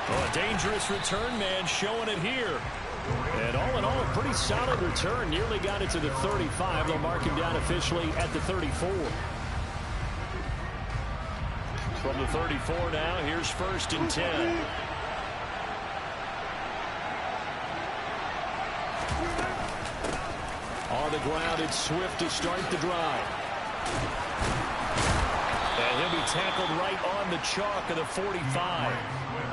Oh, a dangerous return man showing it here. And all in all, a pretty solid return. Nearly got it to the 35. They'll mark him down officially at the 34. From the 34 now, here's 1st and 10. On the ground, it's Swift to start the drive. And he'll be tackled right on the chalk of the 45.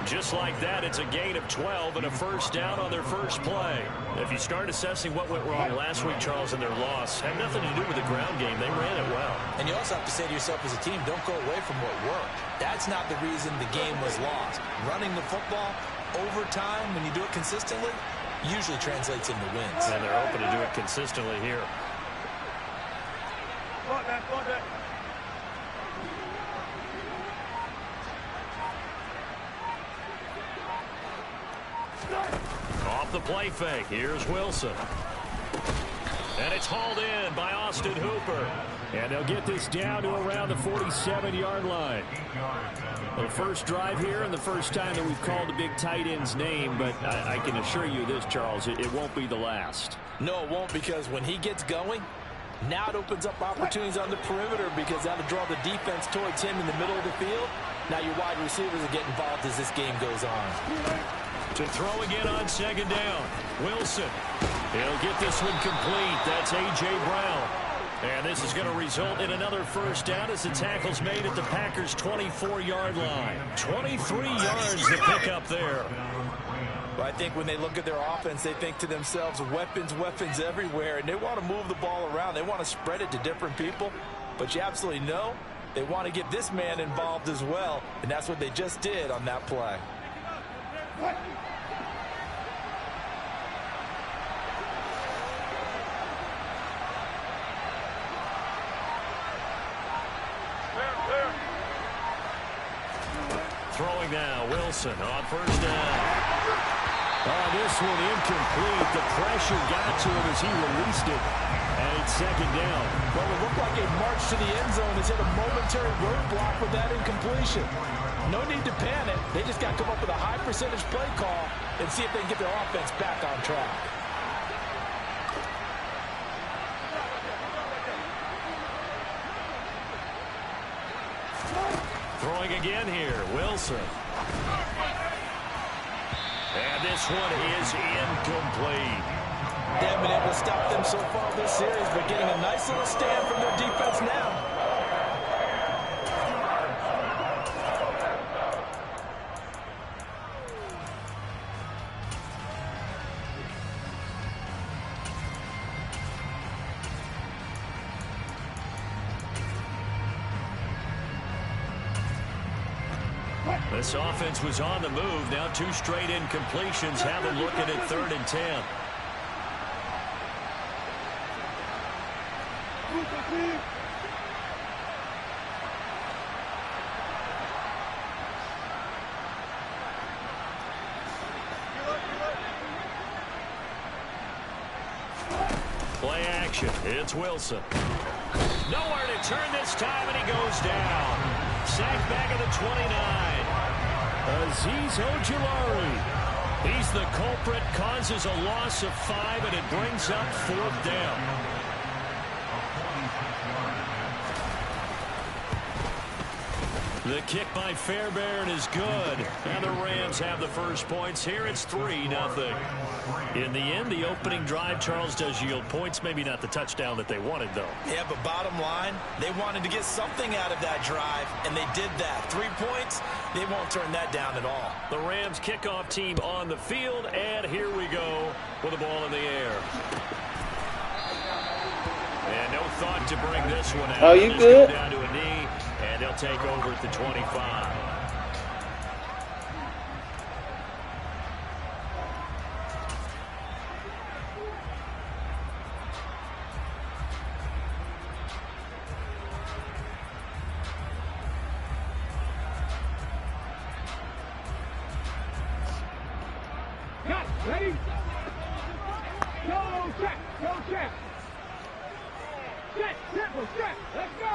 Just like that, it's a gain of 12 and a 1st down on their first play. If you start assessing what went wrong last week, Charles, in their loss, had nothing to do with the ground game. They ran it well. And you also have to say to yourself as a team, don't go away from what worked. That's not the reason the game was lost. Running the football over time, when you do it consistently, usually translates into wins. And they're open to do it consistently here. Off the play fake. Here's Wilson. And it's hauled in by Austin Hooper. And they'll get this down to around the 47-yard line. The first drive here and the first time that we've called the big tight end's name, but I can assure you this, Charles, it won't be the last. No, it won't, because when he gets going, now it opens up opportunities on the perimeter because that'll draw the defense towards him in the middle of the field. Now your wide receivers will get involved as this game goes on. To throw again on 2nd down. Wilson. He'll get this one complete. That's A.J. Brown. And this is going to result in another 1st down as the tackle's made at the Packers' 24-yard line. 23 yards to pick up there. Well, I think when they look at their offense, they think to themselves, weapons, weapons everywhere, and they want to move the ball around. They want to spread it to different people. But you absolutely know they want to get this man involved as well, and that's what they just did on that play. Throwing now, Wilson on 1st down. Oh, this one incomplete. The pressure got to him as he released it. And it's 2nd down. Well, it looked like a march to the end zone has hit a momentary roadblock with that incompletion. No need to panic. They just got to come up with a high percentage play call and see if they can get their offense back on track. Throwing again here, Wilson. And this one is incomplete. They haven't been able to stop them so far this series, but getting a nice little stand from their defense now. This offense was on the move. Now 2 straight incompletions have them looking at 3rd and 10. Play action. It's Wilson. Nowhere to turn this time, and he goes down. Sacked back at the 29. Azeez Ojulari. He's the culprit, causes a loss of 5, and it brings up 4th down. The kick by Fairbairn is good. And the Rams have the first points here. It's 3-0. In the end, the opening drive, Charles, does yield points. Maybe not the touchdown that they wanted, though. Yeah, but bottom line, they wanted to get something out of that drive, and they did that. 3 points, they won't turn that down at all. The Rams kickoff team on the field, and here we go with the ball in the air. And no thought to bring this one out. Oh, you good? Down to a knee, and they'll take over at the 25. Ready? Go check! Go check! Set! Simple! Set! Let's go!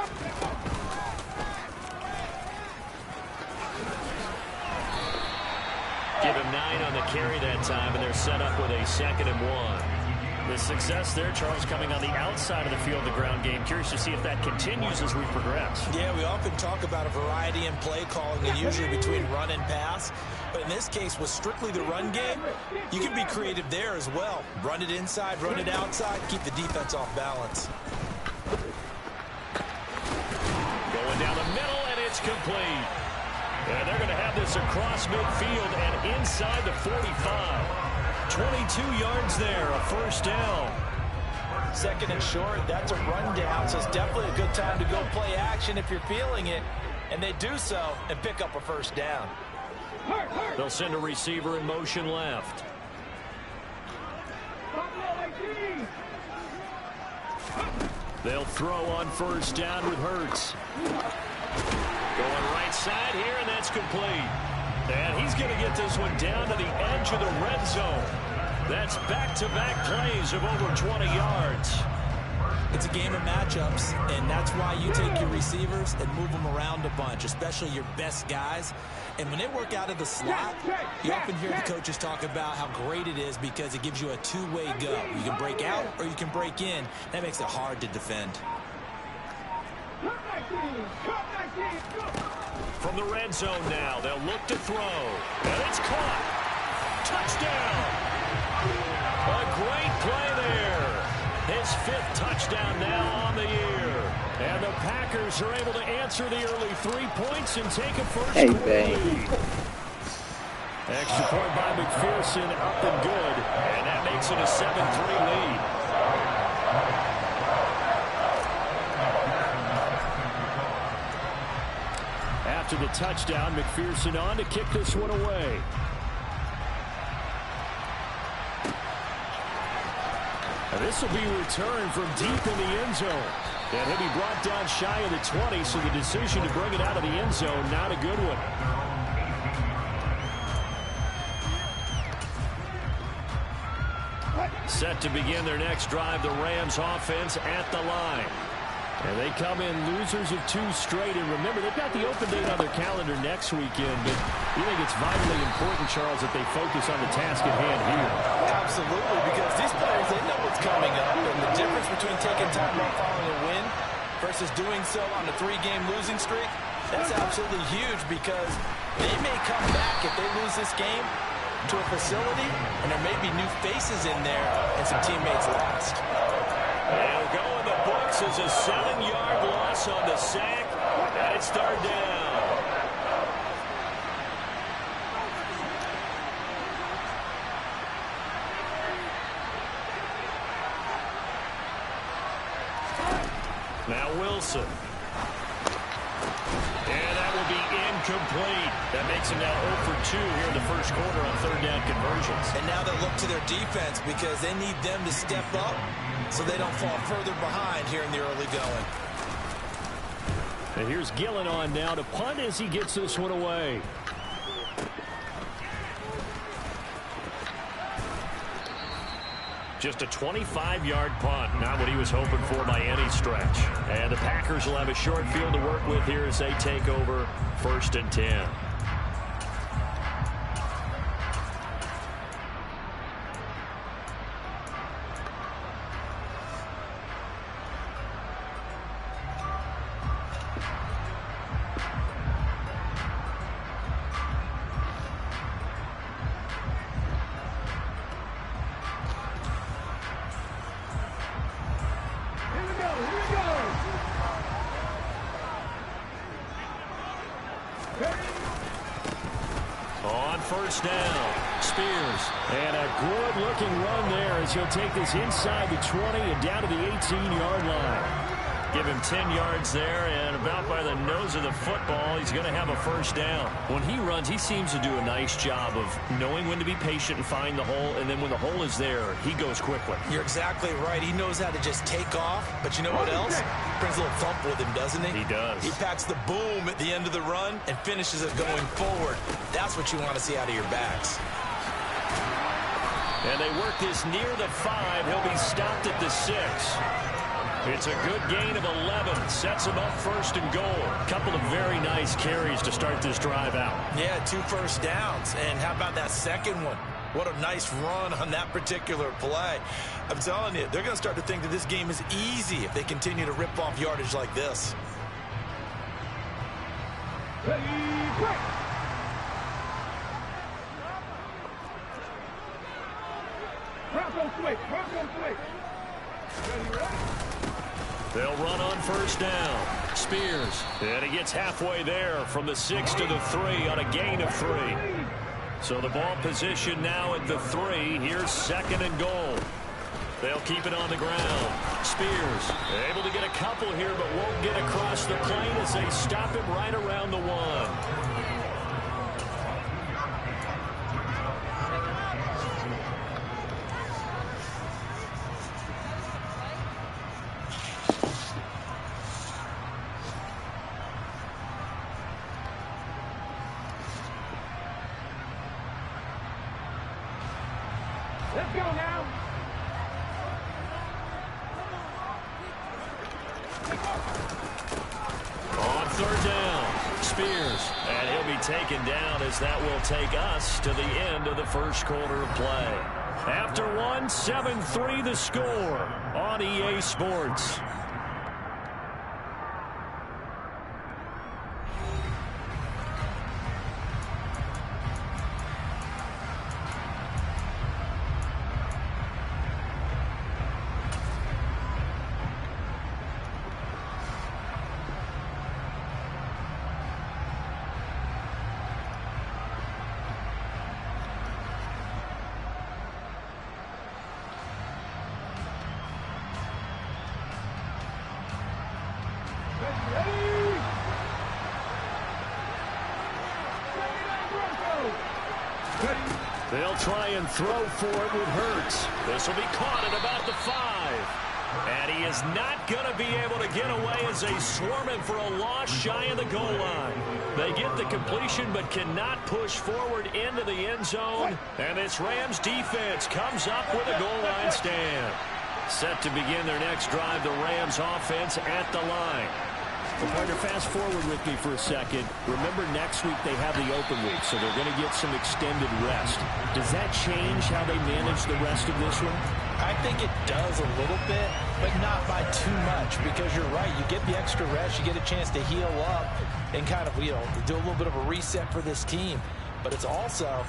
Give him 9 on the carry that time, and they're set up with a 2nd and 1. The success there, Charles, coming on the outside of the field, the ground game. Curious to see if that continues as we progress. Yeah, we often talk about a variety in play calling, and usually between run and pass. But in this case, with strictly the run game, you can be creative there as well. Run it inside, run it outside, keep the defense off balance. Going down the middle, and it's complete. And they're going to have this across midfield and inside the 45. 22 yards there, a 1st down. 2nd and short, that's a rundown, so it's definitely a good time to go play action if you're feeling it. And they do so and pick up a 1st down. They'll send a receiver in motion left. They'll throw on 1st down with Hurts. Going right side here, and that's complete. And he's going to get this one down to the edge of the red zone. That's back-to-back plays of over 20 yards. It's a game of matchups, and that's why you take your receivers and move them around a bunch, especially your best guys. And when they work out of the slot, you often hear the coaches talk about how great it is because it gives you a two-way go. You can break out or you can break in. That makes it hard to defend. From the red zone now, they'll look to throw. And it's caught. Touchdown. A great play there. His 5th touchdown now on the year. And the Packers are able to answer the early 3 points and take a first quarter lead. Extra point by McPherson, up and good. And that makes it a 7-3 lead. After the touchdown, McPherson on to kick this one away. And this will be returned from deep in the end zone. And he'll be brought down shy of the 20, so the decision to bring it out of the end zone, not a good one. Set to begin their next drive, the Rams offense at the line. And they come in losers of 2 straight. And remember, they've got the open date on their calendar next weekend. But you think it's vitally important, Charles, that they focus on the task at hand here. Absolutely, because these players, they know what's coming up. And the difference between taking time off following a win versus doing so on a 3-game losing streak, that's absolutely huge because they may come back if they lose this game to a facility, and there may be new faces in there and some teammates lost. They'll go in the books as a 7-yard loss on the sack, and it's 3rd down. Now Wilson. And that will be incomplete. That makes him now 0 for 2 here in the first quarter on 3rd down conversions. And now they'll look to their defense because they need them to step up so they don't fall further behind here in the early going. And here's Gillen on now to punt as he gets this one away. Just a 25-yard punt, not what he was hoping for by any stretch. And the Packers will have a short field to work with here as they take over 1st and 10. On 1st down, Spears. And a good-looking run there as he'll take this inside the 20 and down to the 18-yard line. Give him 10 yards there, and about by the nose of the football, he's going to have a 1st down. When he runs, he seems to do a nice job of knowing when to be patient and find the hole, and then when the hole is there, he goes quickly. You're exactly right. He knows how to just take off, but you know what else? Brings a little thump with him, doesn't he? He does. He packs the boom at the end of the run and finishes it going forward. That's what you want to see out of your backs. And they work this near the 5. He'll be stopped at the 6. It's a good gain of 11. Sets him up first and goal. A couple of very nice carries to start this drive out. Yeah, 2 first downs. And how about that second one? What a nice run on that particular play. I'm telling you, they're going to start to think that this game is easy if they continue to rip off yardage like this. Ready, break. Bronco switch. Bronco switch. Ready, ready. They'll run on first down. Spears. And he gets halfway there from the 6 to the 3 on a gain of 3. So the ball position now at the 3. Here's second and goal. They'll keep it on the ground. Spears able to get a couple here, but won't get across the plane as they stop him right around the 1. Let's go now. On third down, Spears. And he'll be taken down as that will take us to the end of the first quarter of play. After one, 7-3 the score on EA Sports. They'll try and throw for it with Hurts. This will be caught at about the 5. And he is not going to be able to get away as they swarm him for a loss shy of the goal line. They get the completion but cannot push forward into the end zone. And this Rams defense comes up with a goal line stand. Set to begin their next drive, the Rams offense at the line. Well, partner, fast forward with me for a second. Remember, next week they have the open week, so they're going to get some extended rest. Does that change how they manage the rest of this one? I think it does a little bit, but not by too much, because you're right. You get the extra rest, you get a chance to heal up and kind of, do a little bit of a reset for this team. But it's also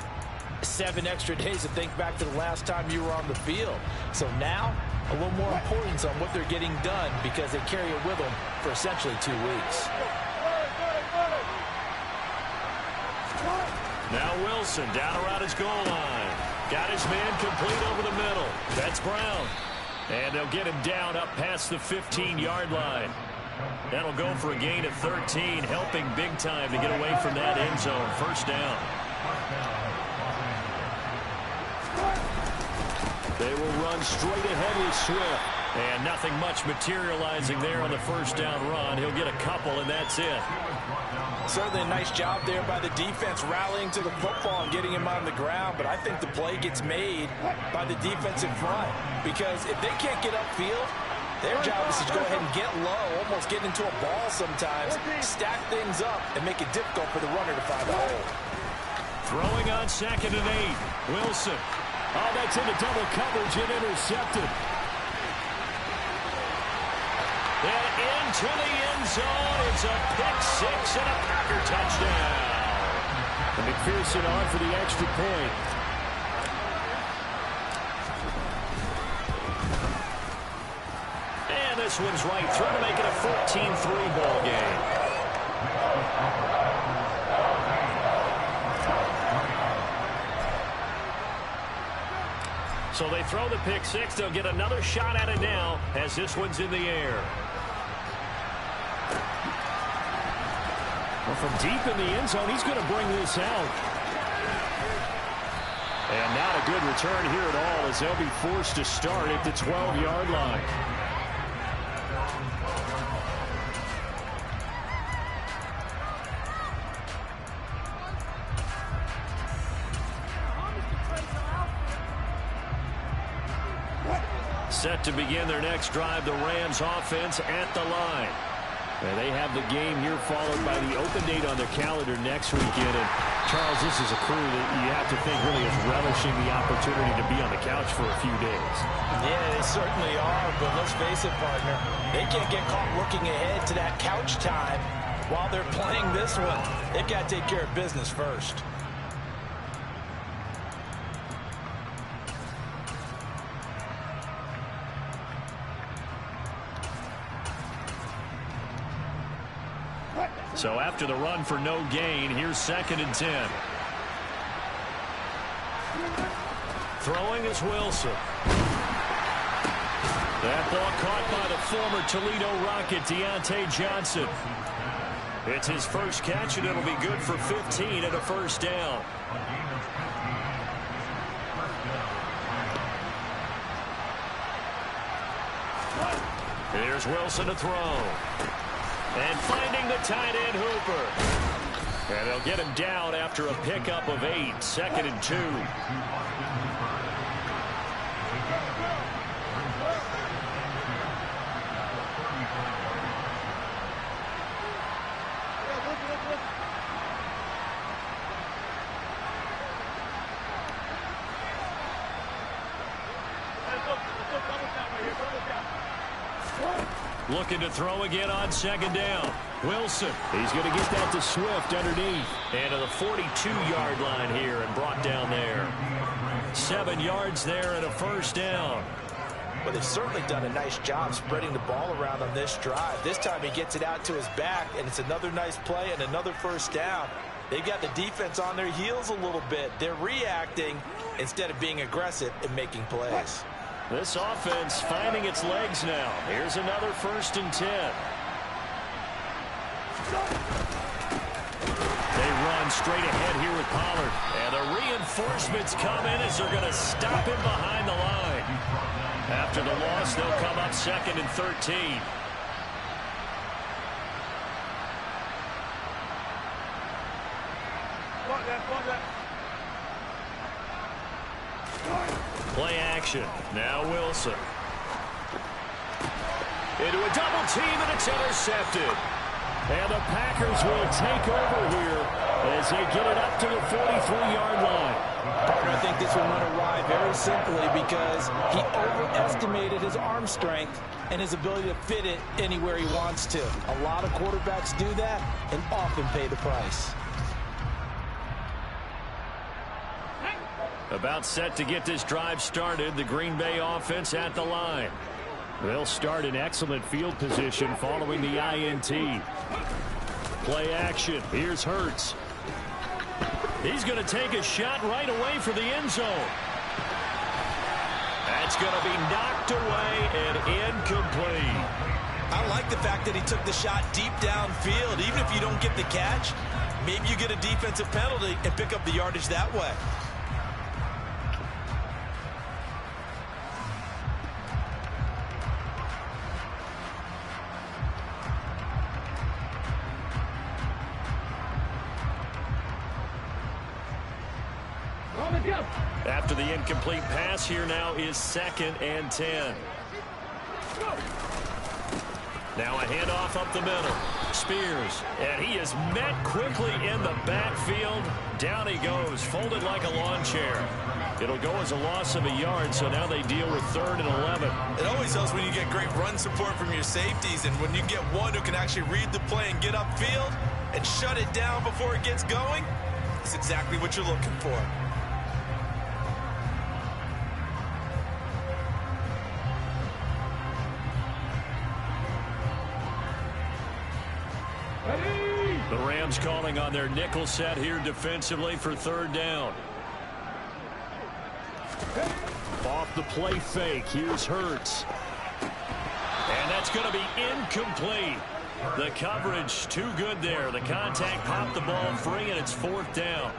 7 extra days to think back to the last time you were on the field. So now, a little more importance on what they're getting done because they carry it with them for essentially 2 weeks. Now Wilson down around his goal line. Got his man complete over the middle. That's Brown. And they'll get him down up past the 15-yard line. That'll go for a gain of 13, helping big time to get away from that end zone. First down. They will run straight ahead with Swift. And nothing much materializing there on the first down run. He'll get a couple, and that's it. Certainly a nice job there by the defense rallying to the football and getting him on the ground. But I think the play gets made by the defensive front. Because if they can't get upfield, their job is to go ahead and get low, almost get into a ball sometimes, stack things up, and make it difficult for the runner to find a hole. Throwing on 2nd and 8. Wilson. Oh, that's into double coverage and intercepted. And into the end zone. It's a pick-6 and a Packer touchdown. And McPherson on for the extra point. And this one's right through to make it a 14-3 ball game. So they throw the pick-6. They'll get another shot at it now as this one's in the air. Well, from deep in the end zone, he's going to bring this out. And not a good return here at all as they'll be forced to start at the 12-yard line. set to begin their next drive. The Rams offense at the line. And they have the game here followed by the open date on their calendar next weekend. And Charles, this is a crew that you have to think really is relishing the opportunity to be on the couch for a few days. Yeah, they certainly are, but let's face it, partner. They can't get caught looking ahead to that couch time while they're playing this one. They've got to take care of business first. So after the run for no gain, here's 2nd and 10. Throwing is Wilson. That ball caught by the former Toledo Rocket, Deontay Johnson. It's his first catch, and it'll be good for 15 and a first down. Here's Wilson to throw. And finding the tight end, Hooper. And they'll get him down after a pickup of 8, 2nd and 2. Looking to throw again on 2nd down. Wilson, he's going to get that to Swift underneath. And to the 42-yard line here and brought down there. 7 yards there and a first down. Well, they've certainly done a nice job spreading the ball around on this drive. This time he gets it out to his back, and it's another nice play and another first down. They've got the defense on their heels a little bit. They're reacting instead of being aggressive and making plays. This offense finding its legs now. Here's another 1st and 10. They run straight ahead here with Pollard. And the reinforcements come in as they're going to stop him behind the line. After the loss, they'll come up 2nd and 13. Play action. Now Wilson. Into a double team, and it's intercepted. And the Packers will take over here as they get it up to the 43-yard line. Partner, I think this one went awry very simply because he overestimated his arm strength and his ability to fit it anywhere he wants to. A lot of quarterbacks do that and often pay the price. About set to get this drive started, the Green Bay offense at the line. They'll start in excellent field position following the INT. Play action. Here's Hurts. He's going to take a shot right away for the end zone. That's going to be knocked away and incomplete. I like the fact that he took the shot deep downfield. Even if you don't get the catch, maybe you get a defensive penalty and pick up the yardage that way. After the incomplete pass, here now is 2nd and 10. Now a handoff up the middle. Spears, and he is met quickly in the backfield. Down he goes, folded like a lawn chair. It'll go as a loss of a yard, so now they deal with 3rd and 11. It always helps when you get great run support from your safeties, and when you get one who can actually read the play and get upfield and shut it down before it gets going, it's exactly what you're looking for. The Rams calling on their nickel set here defensively for 3rd down. Off the play fake, here's Hurts. And that's going to be incomplete. The coverage too good there. The contact popped the ball free, and it's 4th down.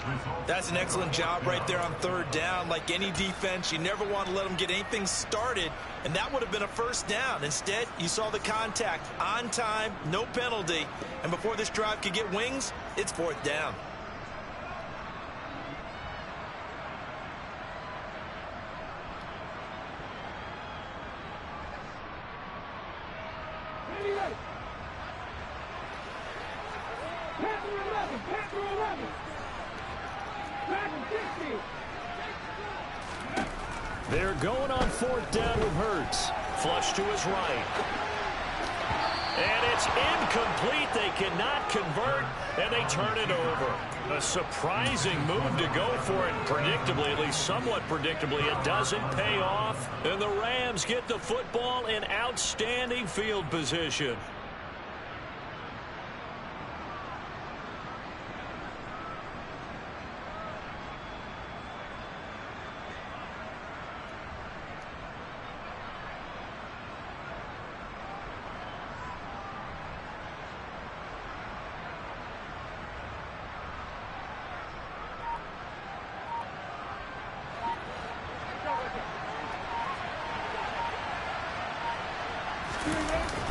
That's an excellent job right there on 3rd down. Like any defense, you never want to let them get anything started, and that would have been a first down. Instead, you saw the contact on time, no penalty, and before this drive could get wings, it's 4th down. They're going on 4th down with Hurts. Flush to his right. And it's incomplete. They cannot convert, and they turn it over. A surprising move to go for it. Predictably, at least somewhat predictably, it doesn't pay off. And the Rams get the football in outstanding field position.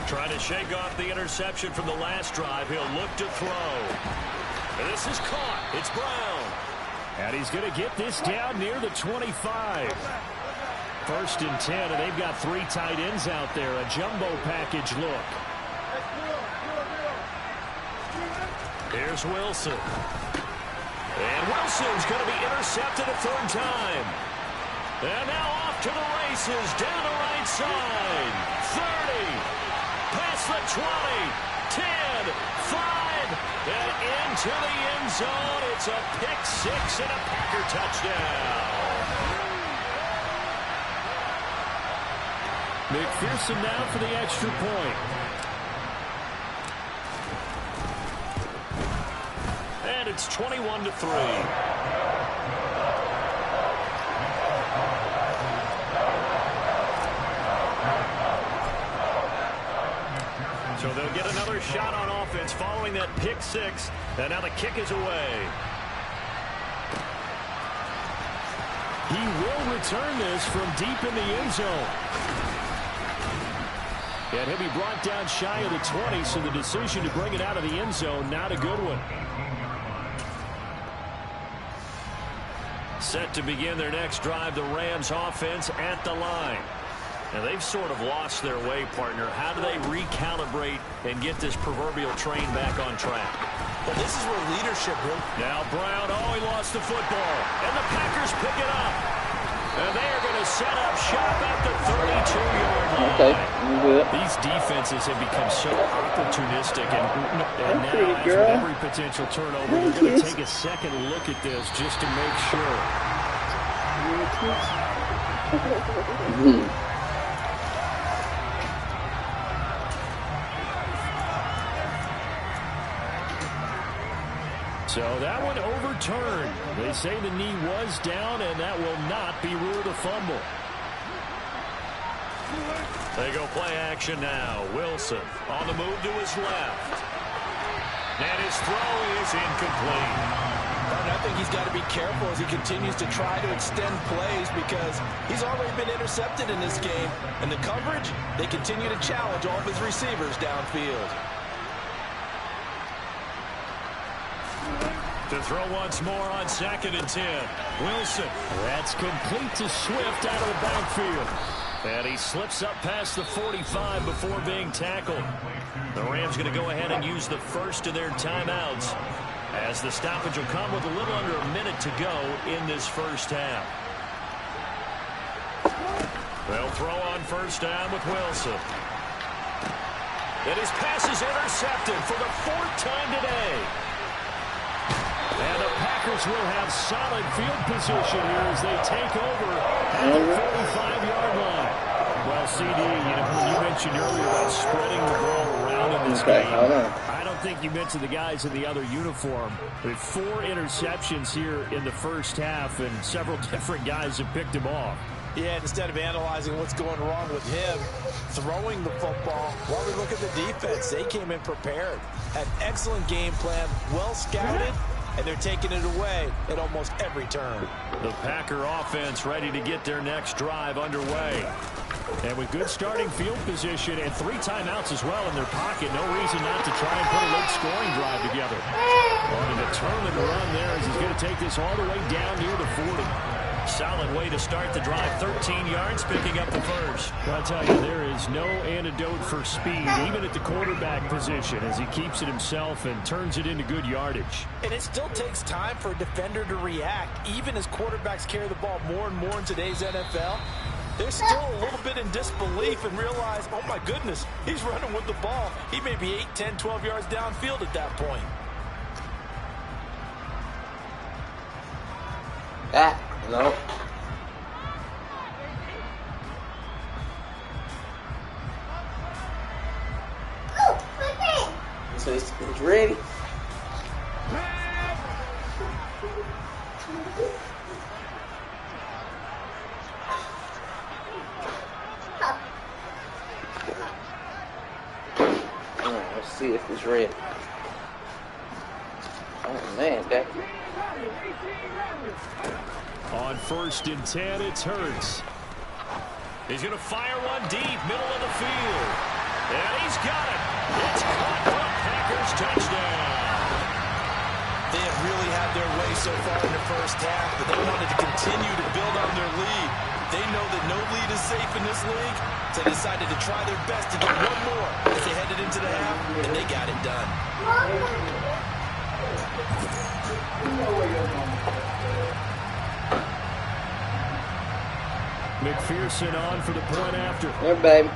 Trying to shake off the interception from the last drive. He'll look to throw. And this is caught. It's Brown. And he's going to get this down near the 25. 1st and 10, and they've got 3 tight ends out there. A jumbo package look. Here's Wilson. And Wilson's going to be intercepted a 3rd time. And now off to the races down the right side. 30. Past the 20, 10, 5, and into the end zone. It's a pick 6 and a Packer touchdown. McPherson now for the extra point. And it's 21-3. So they'll get another shot on offense following that pick 6. And now the kick is away. He will return this from deep in the end zone. And he'll be brought down shy of the 20, so the decision to bring it out of the end zone, not a good one. Set to begin their next drive, the Rams offense at the line. And they've sort of lost their way, partner. How do they recalibrate and get this proverbial train back on track? Well, this is where leadership will. Now Brown, he lost the football. And the Packers pick it up. And they are going to set up shop at the 32-yard line. Okay, these defenses have become so opportunistic. And now, after every potential turnover, they're going to take a second look at this just to make sure. So that one overturned. They say the knee was down, and that will not be ruled a fumble. They go play action now. Wilson on the move to his left. And his throw is incomplete. I think he's got to be careful as he continues to try to extend plays because he's already been intercepted in this game. And the coverage, they continue to challenge all of his receivers downfield. To throw once more on 2nd and 10. Wilson. That's complete to Swift out of the backfield. And he slips up past the 45 before being tackled. The Rams going to go ahead and use the first of their timeouts as the stoppage will come with a little under a minute to go in this first half. They'll throw on 1st down with Wilson. And his pass is intercepted for the 4th time today. And the Packers will have solid field position here as they take over at the 45-yard line. Well, CD, you mentioned earlier about spreading the ball around in this game. I don't think you mentioned the guys in the other uniform. With 4 interceptions here in the first half, and several different guys have picked him off. Yeah, instead of analyzing what's going wrong with him, throwing the football, while we look at the defense, they came in prepared. Had excellent game plan, well scouted, and they're taking it away at almost every turn. The Packer offense ready to get their next drive underway. And with good starting field position and 3 timeouts as well in their pocket, no reason not to try and put a late scoring drive together. On a determined run there as he's going to take this all the way down near the 40. solid way to start the drive. 13 yards, picking up the first. I'll tell you, there is no antidote for speed, even at the quarterback position, as he keeps it himself and turns it into good yardage. And it still takes time for a defender to react. Even as quarterbacks carry the ball more and more in today's NFL, they're still a little bit in disbelief and realize, oh my goodness, he's running with the ball. He may be 8, 10, 12 yards downfield at that point. No. So it's ready. Let's see if it's ready. Oh man, that. On 1st and 10, it's Hurts. He's going to fire one deep, middle of the field. And he's got it. It's caught for a Packers touchdown. They have really had their way so far in the first half, but they wanted to continue to build on their lead. They know that no lead is safe in this league, so they decided to try their best to get one more as they headed into the half, and they got it done. McPherson on for the point after. There, baby.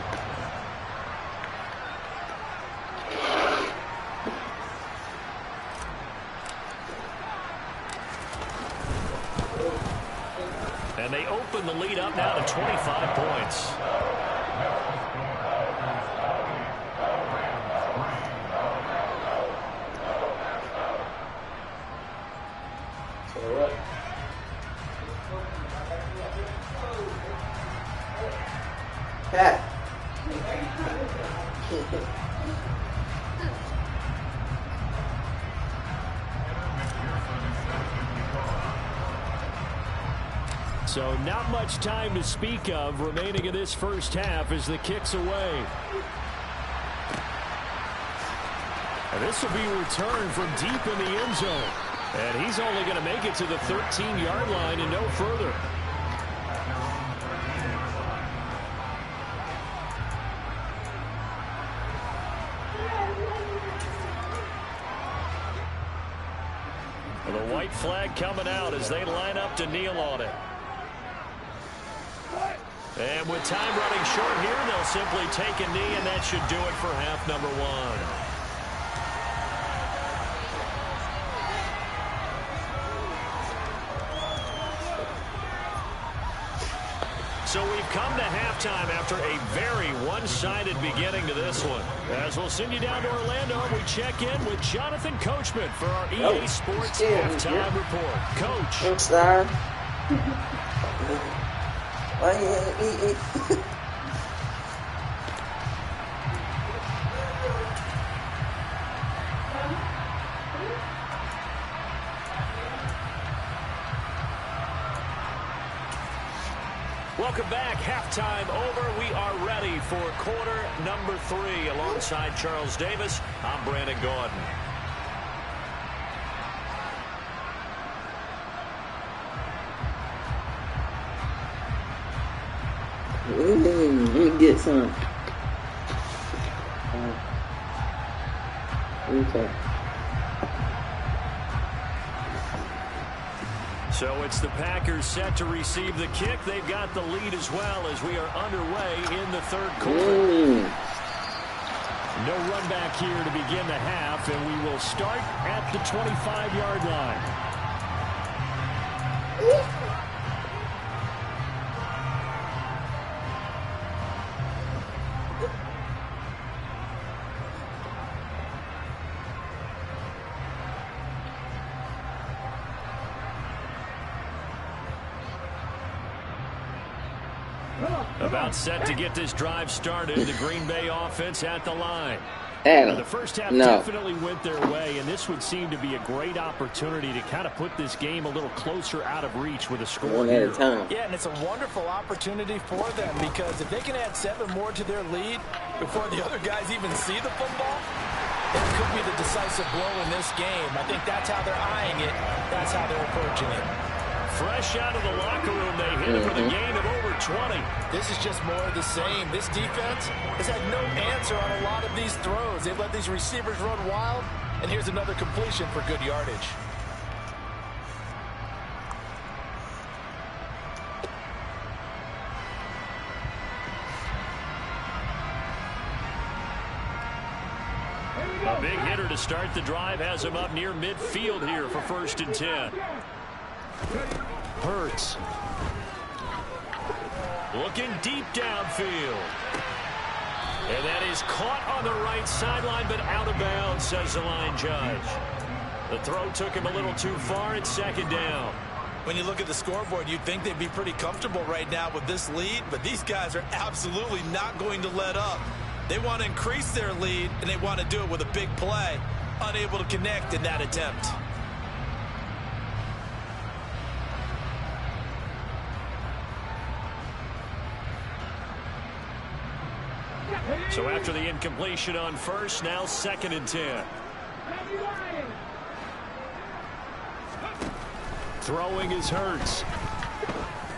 And they open the lead up now to 25 points. Pat. So not much time to speak of remaining in this first half as the kick's away. And this will be returned from deep in the end zone. And he's only going to make it to the 13-yard line and no further. The white flag coming out as they line up to kneel on it. And with time running short here, they'll simply take a knee, and that should do it for half number one. So we've come to halftime after a very one-sided beginning to this one. As we'll send you down to Orlando, we check in with Jonathan Coachman for our EA Sports Halftime Report. Coach. I'm sorry. Why you Welcome back. Halftime over. We are ready for quarter number 3. Alongside Charles Davis, I'm Brandon Gordon. Let me get some. Okay. So it's the Packers set to receive the kick. They've got the lead as well as we are underway in the third quarter. No run back here to begin the half, and we will start at the 25-yard line. About set to get this drive started. The Green Bay offense at the line. The first half definitely went their way, and this would seem to be a great opportunity to kind of put this game a little closer out of reach with a score. One at a time. Yeah, and it's a wonderful opportunity for them because if they can add 7 more to their lead before the other guys even see the football, it could be the decisive blow in this game. I think that's how they're eyeing it. That's how they're approaching it. Fresh out of the locker room, they hit him with a gain of over 20. This is just more of the same. This defense has had no answer on a lot of these throws. They've let these receivers run wild, and here's another completion for good yardage. A big hitter to start the drive has him up near midfield here for 1st and 10. Hurts. Looking deep downfield. And that is caught on the right sideline, but out of bounds, says the line judge. The throw took him a little too far. It's 2nd down. When you look at the scoreboard, you'd think they'd be pretty comfortable right now with this lead, but these guys are absolutely not going to let up. They want to increase their lead, and they want to do it with a big play. Unable to connect in that attempt. So after the incompletion on 1st, now 2nd and 10. Throwing is Hurts.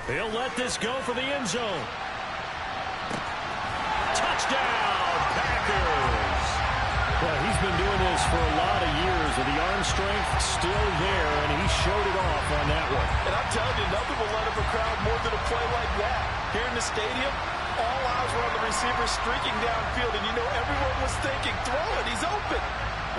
He'll let this go for the end zone. Touchdown, Packers. Well, he's been doing this for a lot of years with the arm strength still there, and he showed it off on that one. And I'm telling you, nothing will let up a crowd more than a play like that. Here in the stadium, all eyes were on the receiver streaking downfield, and you know everyone was thinking, throw it, he's open.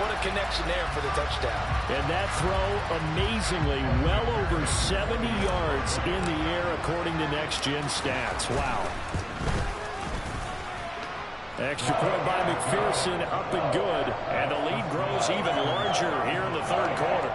What a connection there for the touchdown. And that throw, amazingly, well over 70 yards in the air, according to Next Gen Stats. Wow. Extra point by McPherson, up and good. And the lead grows even larger here in the 3rd quarter.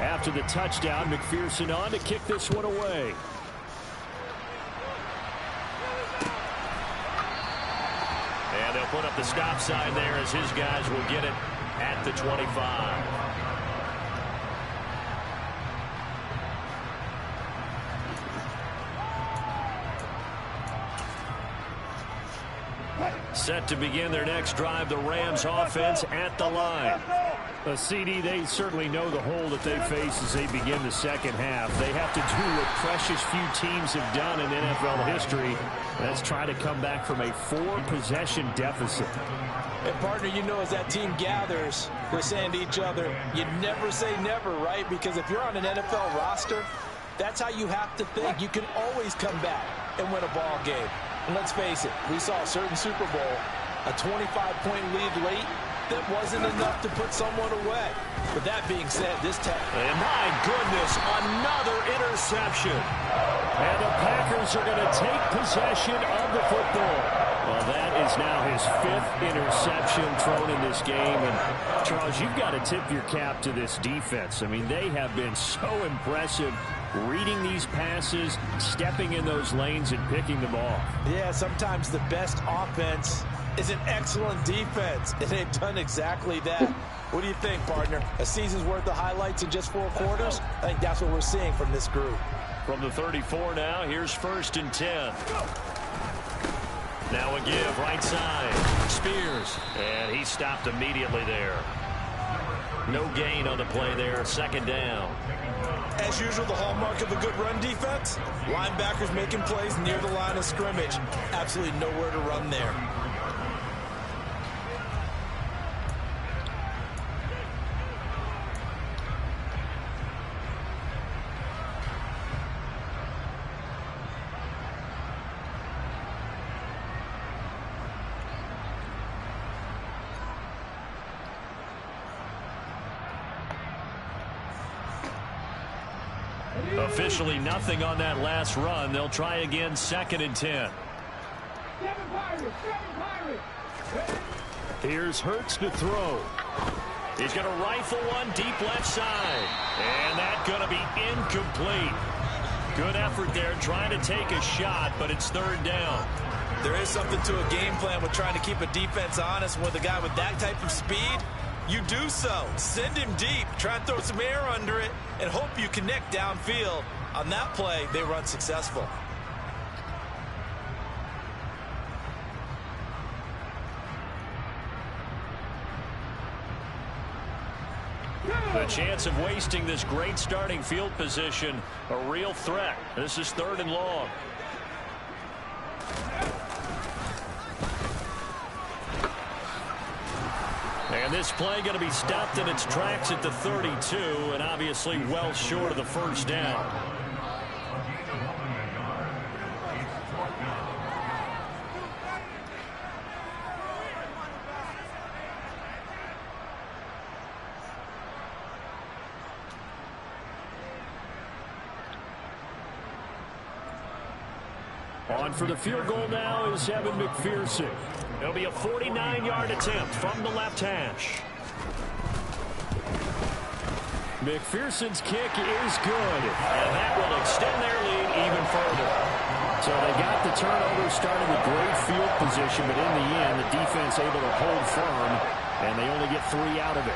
After the touchdown, McPherson on to kick this one away. And they'll put up the stop sign there as his guys will get it at the 25. Set to begin their next drive, the Rams offense at the line. CD, they certainly know the hole that they face as they begin the 2nd half. They have to do what precious few teams have done in NFL history. That's try to come back from a 4-possession deficit. And partner, you know, as that team gathers, we're saying to each other, you never say never, right? Because if you're on an NFL roster, that's how you have to think. You can always come back and win a ball game. And let's face it, we saw a certain Super Bowl, a 25-point lead late, that wasn't enough to put someone away. With that being said, this time... And my goodness, another interception. And the Packers are going to take possession of the football. Well, that is now his 5th interception thrown in this game. And, Charles, you've got to tip your cap to this defense. I mean, they have been so impressive reading these passes, stepping in those lanes, and picking them off. Yeah, sometimes the best offense is an excellent defense, and they've done exactly that. What do you think, partner? A season's worth of highlights in just 4 quarters? I think that's what we're seeing from this group. From the 34 now, here's 1st and 10. Now a give, right side. Spears. And he stopped immediately there. No gain on the play there, 2nd down. As usual, the hallmark of a good run defense, linebackers making plays near the line of scrimmage. Absolutely nowhere to run there. Officially nothing on that last run. They'll try again, 2nd and 10. Here's Hurts to throw. He's going to rifle one deep left side. And that's going to be incomplete. Good effort there trying to take a shot, but it's 3rd down. There is something to a game plan with trying to keep a defense honest with a guy with that type of speed. You do so. Send him deep. Try and throw some air under it and hope you connect downfield. On that play, they were unsuccessful. The chance of wasting this great starting field position, a real threat. This is 3rd and long. And this play going to be stopped in its tracks at the 32, and obviously well short of the first down. On for the field goal now is Evan McPherson. It'll be a 49-yard attempt from the left hash. McPherson's kick is good, and that will extend their lead even further. So they got the turnover, started with great field position, but in the end, the defense able to hold firm, and they only get 3 out of it.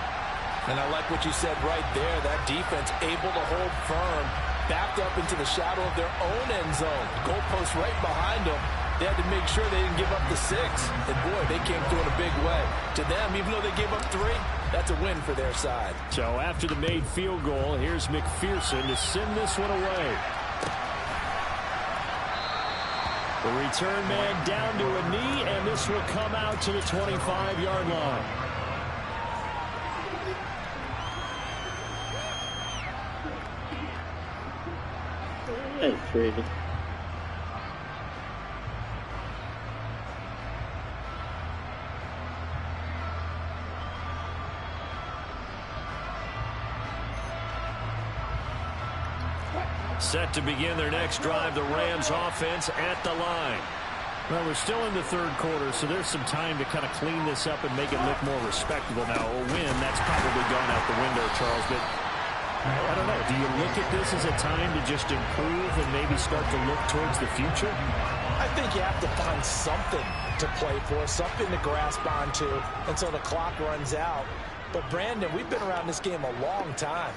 And I like what you said right there. That defense able to hold firm, backed up into the shadow of their own end zone. Goalpost right behind them. They had to make sure they didn't give up the 6. And, boy, they came through in a big way. To them, even though they gave up 3, that's a win for their side. So after the made field goal, here's McPherson to send this one away. The return man down to a knee, and this will come out to the 25-yard line. That's pretty. Set to begin their next drive, the Rams offense at the line. Well, we're still in the 3rd quarter, so there's some time to kind of clean this up and make it look more respectable. Now, a win, that's probably gone out the window, Charles, but I don't know. Do you look at this as a time to just improve and maybe start to look towards the future? I think you have to find something to play for, something to grasp onto until the clock runs out. But, Brandon, we've been around this game a long time.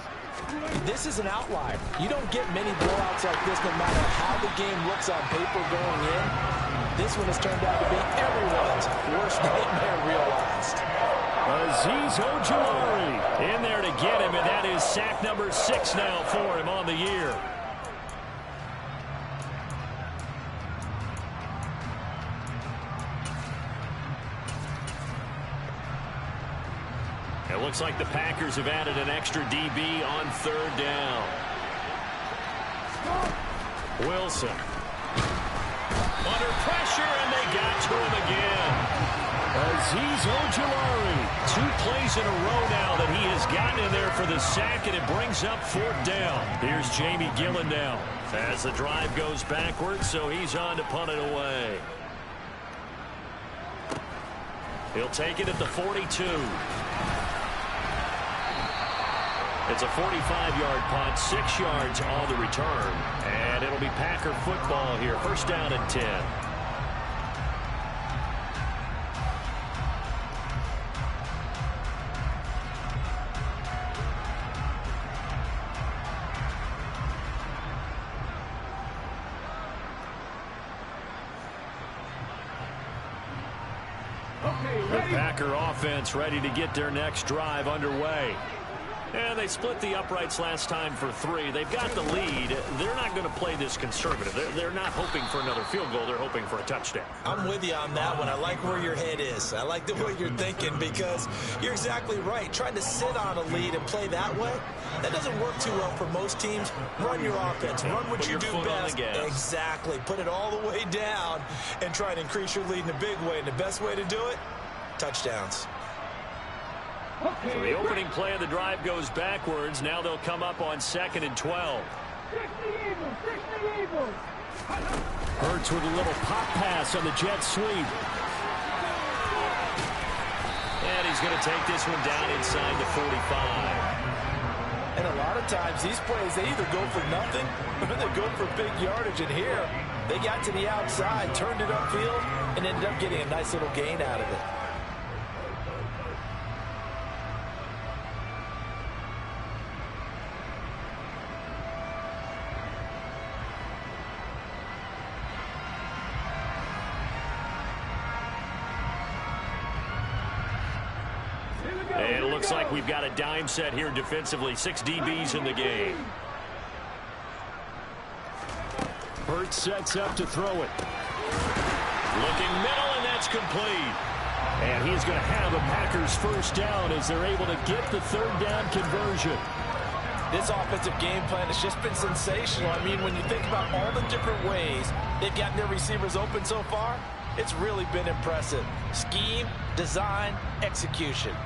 This is an outlier. You don't get many blowouts like this no matter how the game looks on paper going in. This one has turned out to be everyone's worst nightmare realized. Azeez Ojulari in there to get him, and that is sack number 6 now for him on the year. It looks like the Packers have added an extra DB on 3rd down. Wilson. Under pressure, and they got to him again. Azeez Ojulari. 2 plays in a row now that he has gotten in there for the sack, and it brings up 4th down. Here's Jamie Gillen now as the drive goes backwards, so he's on to punt it away. He'll take it at the 42. It's a 45-yard punt, 6 yards on the return. And it'll be Packer football here. 1st down and 10. The Packer offense ready to get their next drive underway. And they split the uprights last time for 3. They've got the lead. They're not going to play this conservative. They're not hoping for another field goal. They're hoping for a touchdown. I'm with you on that one. I like where your head is. I like the way you're thinking because you're exactly right. Trying to sit on a lead and play that way, that doesn't work too well for most teams. Run your offense. Run what you do best. Exactly. Put it all the way down and try to increase your lead in a big way. And the best way to do it, touchdowns. So the opening play of the drive goes backwards. Now they'll come up on 2nd and 12. Hurts with a little pop pass on the jet sweep. And he's going to take this one down inside the 45. And a lot of times these plays, they either go for nothing or they go for big yardage. And here, they got to the outside, turned it upfield, and ended up getting a nice little gain out of it. looks like we've got a dime set here defensively. 6 DBs in the game. Hurts sets up to throw it. Looking middle, and that's complete. And he's going to have a Packers first down as they're able to get the third down conversion. This offensive game plan has just been sensational. I mean, when you think about all the different ways they've gotten their receivers open so far, it's really been impressive. Scheme, design, execution.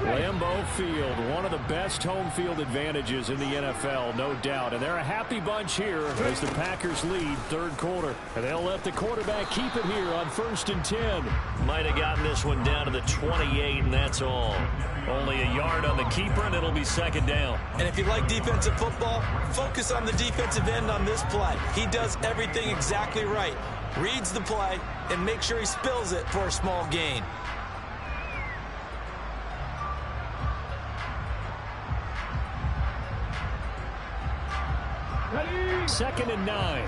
Lambeau Field, one of the best home field advantages in the NFL, no doubt. And they're a happy bunch here as the Packers lead third quarter. And they'll let the quarterback keep it here on 1st and 10. Might have gotten this one down to the 28, and that's all. Only a yard on the keeper, and it'll be second down. And if you like defensive football, focus on the defensive end on this play. He does everything exactly right. Reads the play and makes sure he spills it for a small gain. Second and 9.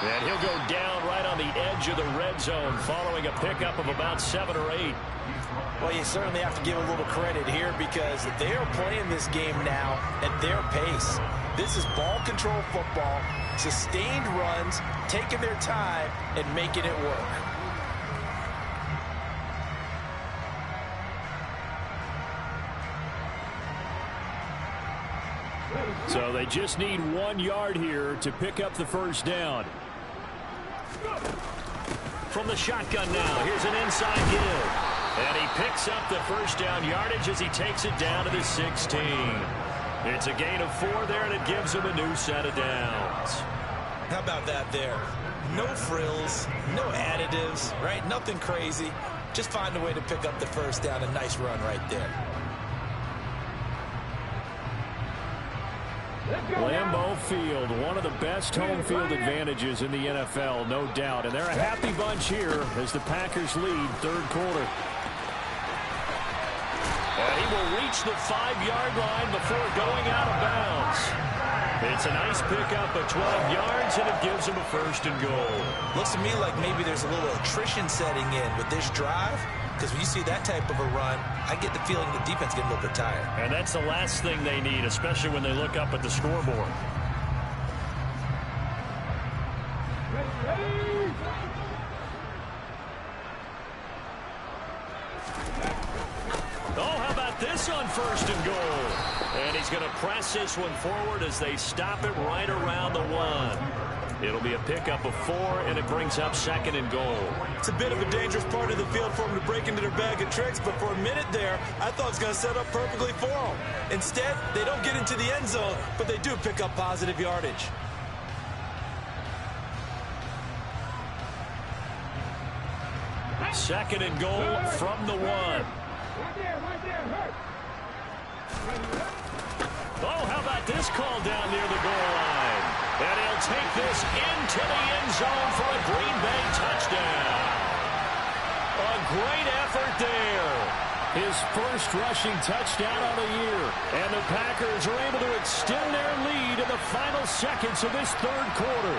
And he'll go down right on the edge of the red zone following a pickup of about 7 or 8. Well, you certainly have to give a little credit here because they are playing this game now at their pace. This is ball control football, sustained runs, taking their time and making it work. So they just need 1 yard here to pick up the first down. From the shotgun now, here's an inside give. And he picks up the first down yardage as he takes it down to the 16. It's a gain of 4 there, and it gives him a new set of downs. How about that there? No frills, no additives, right? Nothing crazy. Just find a way to pick up the first down. A nice run right there. Lambeau Field, one of the best home field advantages in the NFL, no doubt. And they're a happy bunch here as the Packers lead third quarter. And he will reach the 5-yard line before going out of bounds. It's a nice pickup of 12 yards, and it gives him a first and goal. Looks to me like maybe there's a little attrition setting in with this drive. Because when you see that type of a run, I get the feeling the defense getting a little bit tired. And that's the last thing they need, especially when they look up at the scoreboard. Oh, how about this on first and goal? And he's going to press this one forward as they stop it right around the 1. It'll be a pickup of 4, and it brings up second and goal. It's a bit of a dangerous part of the field for them to break into their bag of tricks, but for a minute there, I thought it was going to set up perfectly for them. Instead, they don't get into the end zone, but they do pick up positive yardage. Second and goal from the 1. Oh, how about this call down near the goal line? And he'll take this into the end zone for a Green Bay touchdown. A great effort there. His first rushing touchdown on the year. And the Packers are able to extend their lead in the final seconds of this third quarter.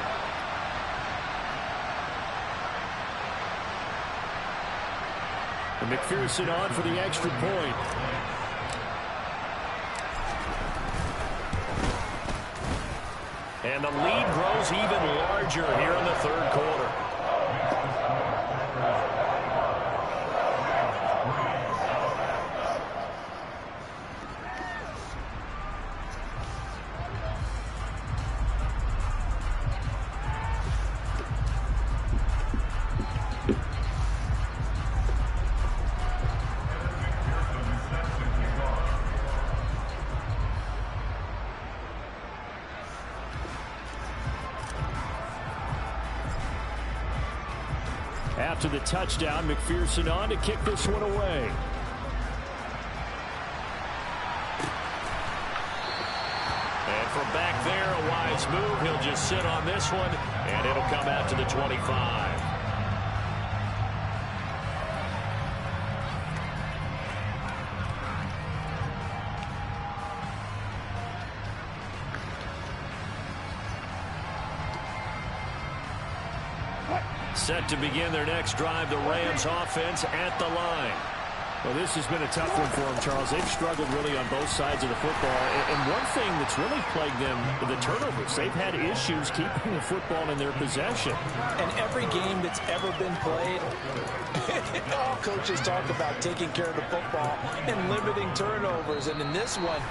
And McPherson on for the extra point. And the lead grows even larger here in the third quarter. After the touchdown, McPherson on to kick this one away. And from back there, a wise move. He'll just sit on this one, and it'll come out to the 25. Set to begin their next drive, the Rams offense at the line. Well, this has been a tough one for them, Charles. They've struggled really on both sides of the football. And one thing that's really plagued them, the turnovers. They've had issues keeping the football in their possession. And every game that's ever been played, all coaches talk about taking care of the football and limiting turnovers. And in this one,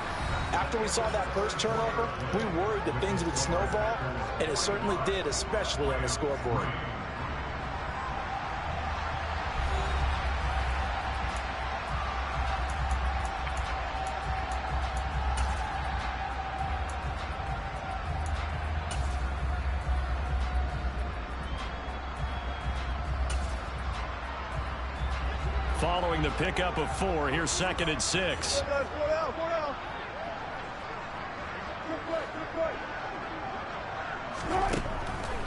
after we saw that first turnover, we worried that things would snowball, and it certainly did, especially on the scoreboard. Following the pickup of 4, here's 2nd and 6.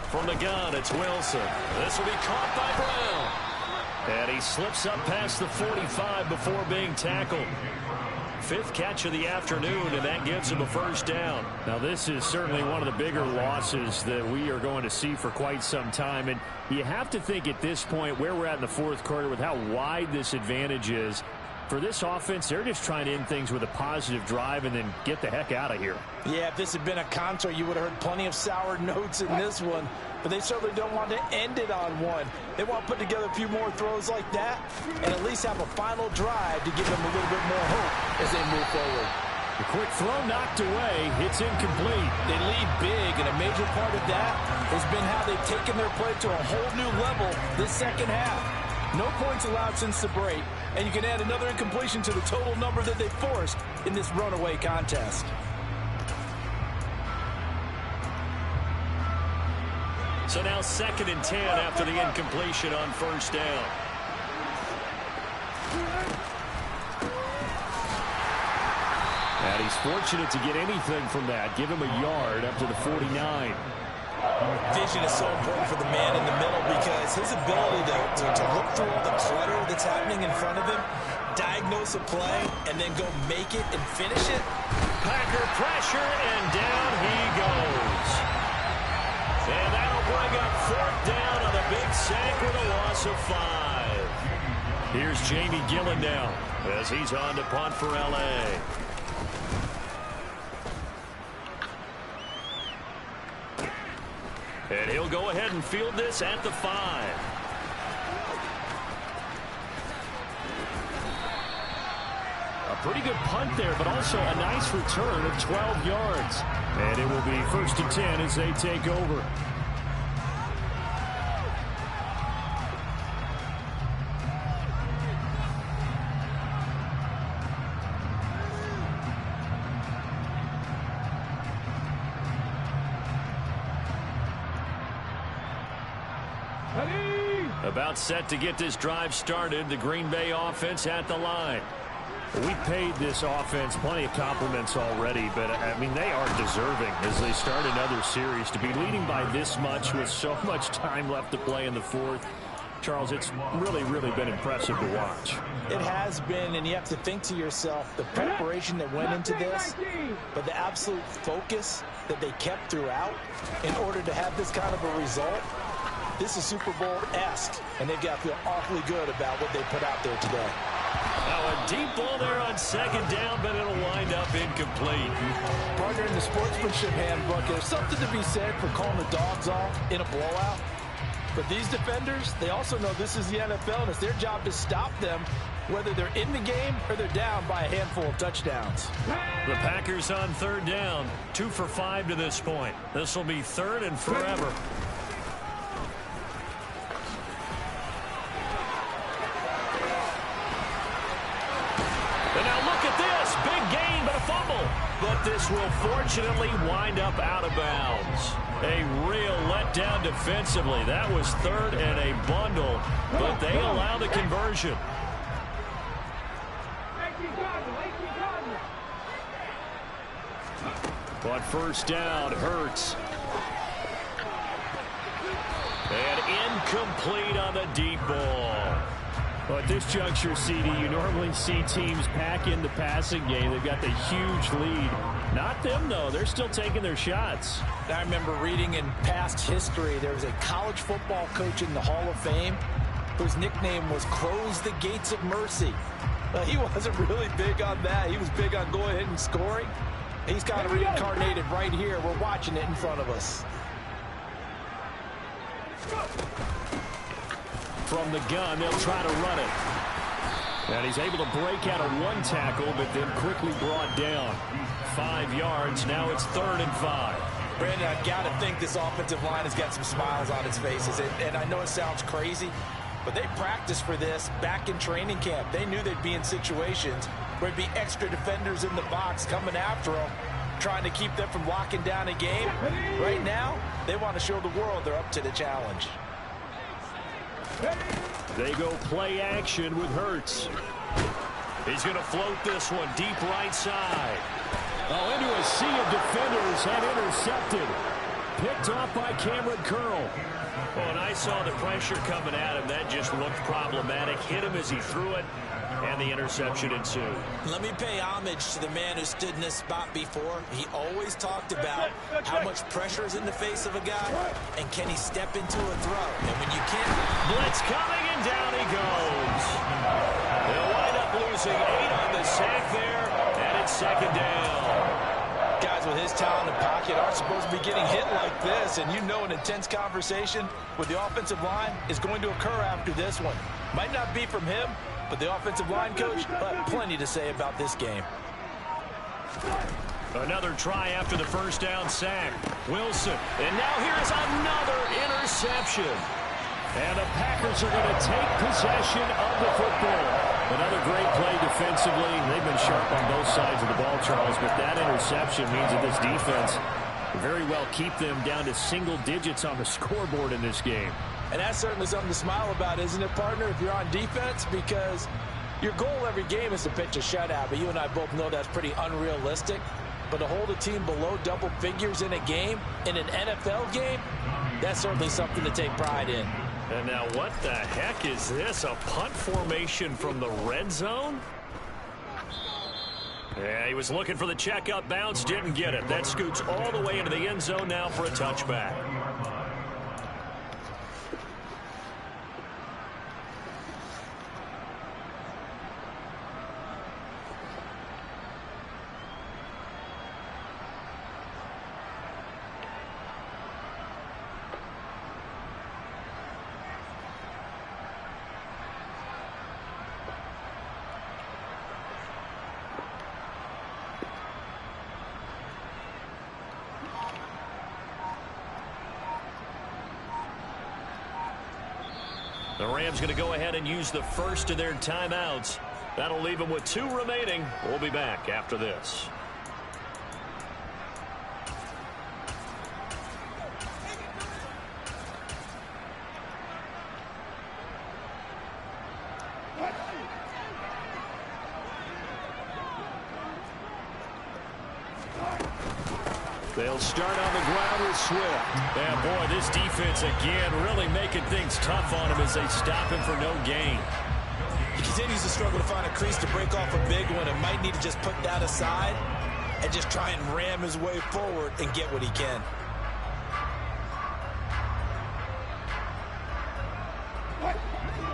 From the gun, it's Wilson. This will be caught by Brown. And he slips up past the 45 before being tackled. 5th catch of the afternoon, and that gives him a first down. Now, this is certainly one of the bigger losses that we are going to see for quite some time. And you have to think at this point where we're at in the 4th quarter with how wide this advantage is. For this offense, they're just trying to end things with a positive drive and then get the heck out of here. Yeah, if this had been a concert, you would have heard plenty of sour notes in this one. But they certainly don't want to end it on one. They want to put together a few more throws like that and at least have a final drive to give them a little bit more hope as they move forward. The quick throw knocked away. It's incomplete. They lead big, and a major part of that has been how they've taken their play to a whole new level this second half. No points allowed since the break, and you can add another incompletion to the total number that they forced in this runaway contest. So now 2nd and 10 after the incompletion on first down. And he's fortunate to get anything from that. Give him a yard up to the 49. Vision is so important for the man in the middle because his ability to look through all the clutter that's happening in front of him, diagnose a play, and then go make it and finish it. Packer pressure, and down he goes. And that'll bring up 4th down on a big sack with a loss of 5. Here's Jamie Gillen now as he's on to punt for L.A. And he'll go ahead and field this at the 5. A pretty good punt there, but also a nice return of 12 yards. And it will be 1st and 10 as they take over. About set to get this drive started. The Green Bay offense at the line. We paid this offense plenty of compliments already, but, I mean, they are deserving as they start another series. To be leading by this much with so much time left to play in the 4th, Charles, it's really, really been impressive to watch. It has been, and you have to think to yourself, the preparation that went into this, but the absolute focus that they kept throughout in order to have this kind of a result. This is Super Bowl-esque, and they've got to feel awfully good about what they put out there today. Now a deep ball there on 2nd down, but it'll wind up incomplete. Partner, in the sportsmanship handbook, there's something to be said for calling the dogs off in a blowout. But these defenders, they also know this is the NFL, and it's their job to stop them, whether they're in the game or they're down by a handful of touchdowns. The Packers on 3rd down, 2 for 5 to this point. This will be 3rd and forever. And now look at this. Big gain, but a fumble. But this will fortunately wind up out of bounds. A real letdown defensively. That was 3rd and a bundle, but they allow the conversion. But first down, Hurts. And incomplete on the deep ball. Well, at this juncture, CD, you normally see teams pack in the passing game. They've got the huge lead. Not them, though. They're still taking their shots. I remember reading in past history, there was a college football coach in the Hall of Fame whose nickname was Close the Gates of Mercy. He wasn't really big on that. He was big on going ahead and scoring. He's kind of reincarnated right here. We're watching it in front of us. From the gun, they'll try to run it. And he's able to break out of one tackle, but then quickly brought down. 5 yards. Now it's 3rd and 5. Brandon, I've got to think this offensive line has got some smiles on its faces. And I know it sounds crazy, but they practiced for this back in training camp. They knew they'd be in situations where there'd be extra defenders in the box coming after them, trying to keep them from locking down a game. Right now, they want to show the world they're up to the challenge. They go play action with Hurts. He's going to float this one deep right side. Oh, into a sea of defenders and intercepted. Picked off by Cameron Curl. Well, and I saw the pressure coming at him. That just looked problematic. Hit him as he threw it, and the interception ensued. Let me pay homage to the man who stood in this spot before. He always talked about how much pressure is in the face of a guy, and can he step into a throw. And when you can't... Blitz coming, and down he goes. They'll wind up losing 8 on the sack there, and it's 2nd down. Guys with his talent in the pocket aren't supposed to be getting hit like this, and you know an intense conversation with the offensive line is going to occur after this one. Might not be from him, but the offensive line coach had plenty to say about this game. Another try after the 1st down sack. Wilson, and now here's another interception. And the Packers are going to take possession of the football. Another great play defensively. They've been sharp on both sides of the ball, Charles, but that interception means that this defense will very well keep them down to single digits on the scoreboard in this game. And that's certainly something to smile about, isn't it, partner, if you're on defense? Because your goal every game is to pitch a shutout, but you and I both know that's pretty unrealistic. But to hold a team below double figures in a game, in an NFL game, that's certainly something to take pride in. And now what the heck is this? A punt formation from the red zone? Yeah, he was looking for the checkup bounce, didn't get it. That scoots all the way into the end zone now for a touchback. The Rams going to go ahead and use the first of their timeouts. That'll leave them with 2 remaining. We'll be back after this. They'll start on the ground with Swift. And boy, this defense again really making things tough on him as they stop him for no gain. He continues to struggle to find a crease to break off a big one and might need to just put that aside and just try and ram his way forward and get what he can.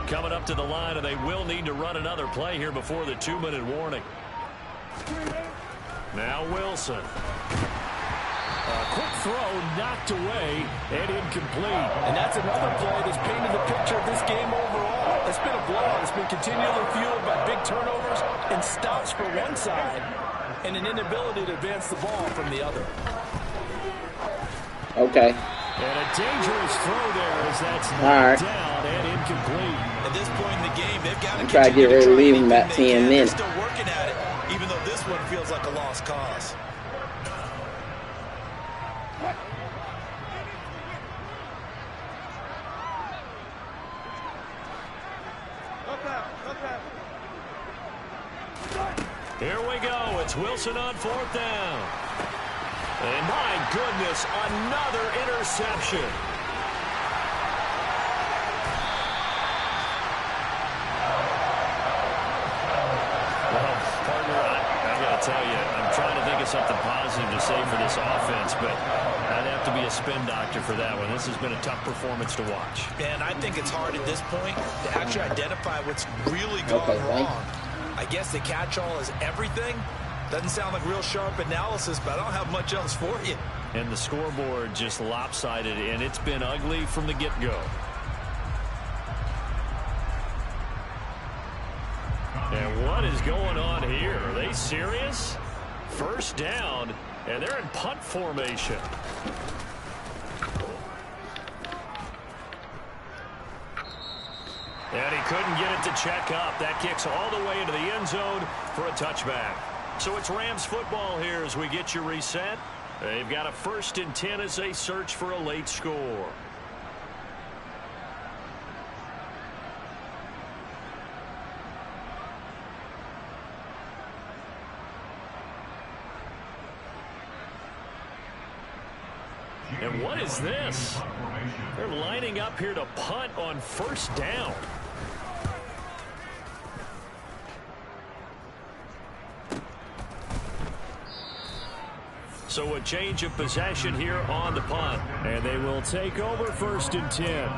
Coming up to the line, and they will need to run another play here before the 2-minute warning. Now Wilson. A quick throw knocked away and incomplete. And that's another play that's painted the picture of this game overall. It's been a blowout. It's been continually fueled by big turnovers and stops for one side and an inability to advance the ball from the other. Okay. And a dangerous throw there as that's knocked down and incomplete. At this point in the game, they've got to try to get ready to leave in about 10 minutes. They're still working at it, even though this one feels like a lost cause. Here we go. It's Wilson on 4th down. And my goodness, another interception. Well, partner, I got to tell you, I'm trying to think of something positive positive to say for this offense, but I'd have to be a spin doctor for that one. This has been a tough performance to watch. And I think it's hard at this point to actually identify what's really gone wrong. I guess the catch-all is everything. Doesn't sound like real sharp analysis, but I don't have much else for you. And the scoreboard just lopsided, and it's been ugly from the get-go. And what is going on here? Are they serious? First down, and they're in punt formation. And he couldn't get it to check up. That kicks all the way into the end zone for a touchback. So it's Rams football here as we get you reset. They've got a 1st and 10 as they search for a late score. And what is this? They're lining up here to punt on 1st down. So a change of possession here on the punt. And they will take over 1st and 10.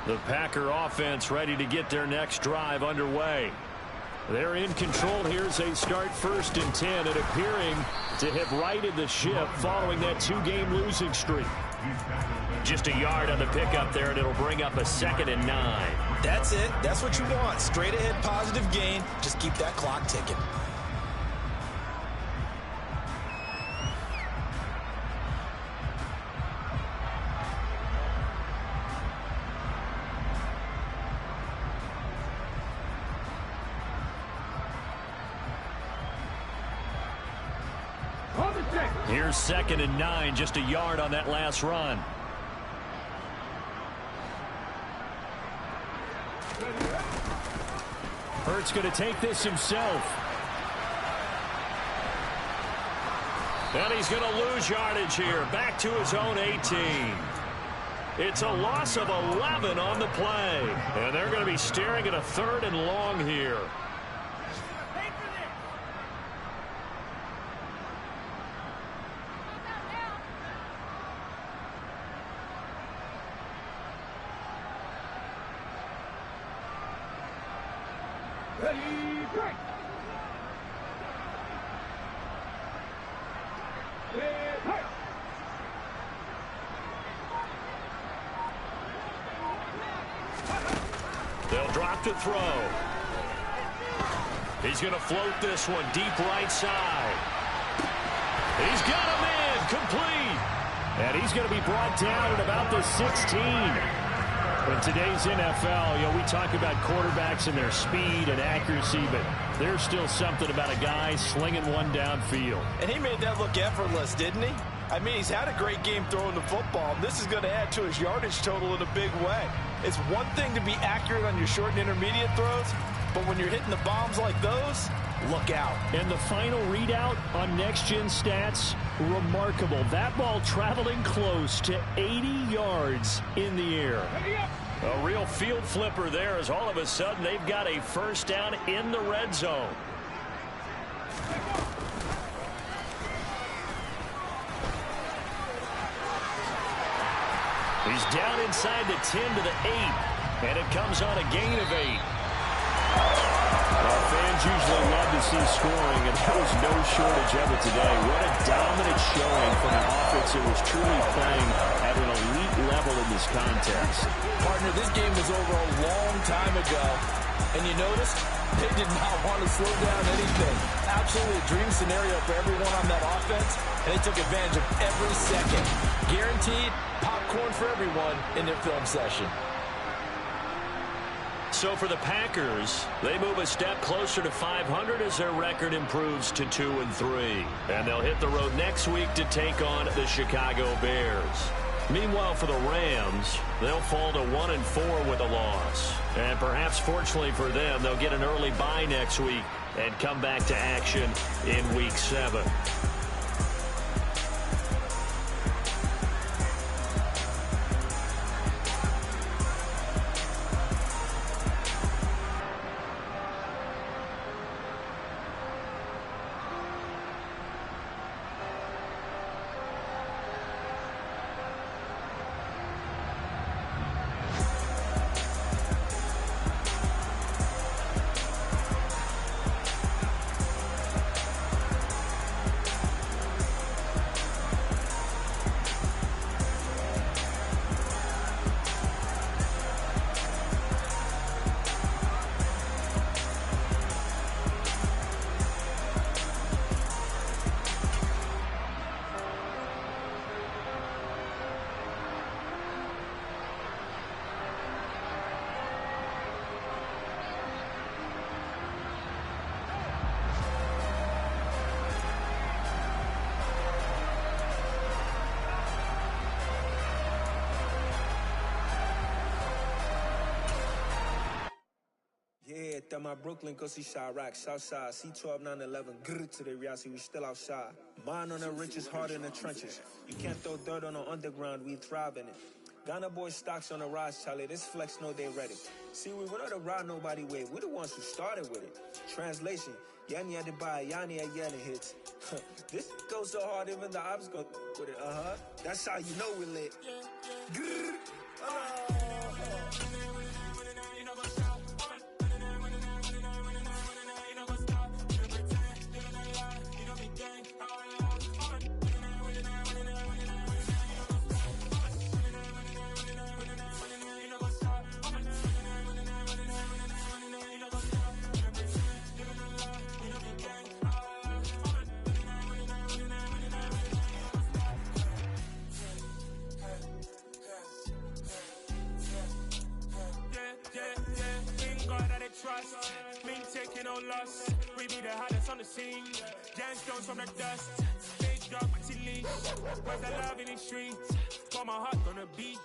The Packer offense ready to get their next drive underway. They're in control here as they start 1st and 10 and appearing to have righted the ship following that 2-game losing streak. Just a yard on the pickup there, and it'll bring up a 2nd and 9. That's it. That's what you want. Straight ahead positive gain. Just keep that clock ticking. Here's 2nd and 9, just a yard on that last run. Hurts going to take this himself. And he's going to lose yardage here, back to his own 18. It's a loss of 11 on the play. And they're going to be staring at a 3rd and long here. Ready, break. They'll drop to throw. He's going to float this one deep right side. He's got him in, complete. And he's going to be brought down at about the 16. In today's NFL, we talk about quarterbacks and their speed and accuracy, but there's still something about a guy slinging one downfield. And he made that look effortless, didn't he? I mean, he's had a great game throwing the football. This is going to add to his yardage total in a big way. It's one thing to be accurate on your short and intermediate throws, but when you're hitting the bombs like those, look out. And the final readout on Next Gen Stats, remarkable. That ball traveling close to 80 yards in the air. A real field flipper there as all of a sudden they've got a 1st down in the red zone. He's down inside the 10 to the 8, and it comes on a gain of 8. Well, fans usually love to see scoring, and there was no shortage of it today. What a dominant showing from an offense that was truly playing at an elite level in this contest. Partner, this game was over a long time ago, and you noticed they did not want to slow down anything. Absolutely a dream scenario for everyone on that offense, and they took advantage of every second. Guaranteed popcorn for everyone in their film session. So for the Packers, they move a step closer to 500 as their record improves to 2-3. And they'll hit the road next week to take on the Chicago Bears. Meanwhile, for the Rams, they'll fall to 1-4 with a loss. And perhaps fortunately for them, they'll get an early bye next week and come back to action in Week 7. Yeah, tell my Brooklyn, go see Chirac, Southside, C12, 911, grrr to the Riasi, we still outside. Mine on the richest, heart in the trenches. You can't throw dirt on the underground, we thrive in it. Ghana boys stocks on the rise, Charlie, this flex know they ready. See, we were not to ride nobody way, we the ones who started with it. Translation, Yanni had to buy, Yanni at Yanni hits. This goes so hard, even the ops go with it, That's how you know we lit. Grrr, trust, me taking no loss. We be the hardest on the scene. Gang stones from the dust. Big dog with your leash. Where's the love in the streets? Got my heart on the beat.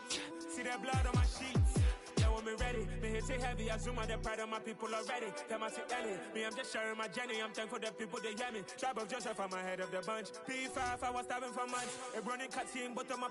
See that blood on my sheets. Yeah, when we ready, me hit it heavy. I zoom on the pride of my people already. Tell my sit Ellie, me I'm just sharing my journey. I'm thankful the people they hear me. Tribe of Joseph, I'm ahead of the bunch. P5, I was starving for months. A running cut team, but on my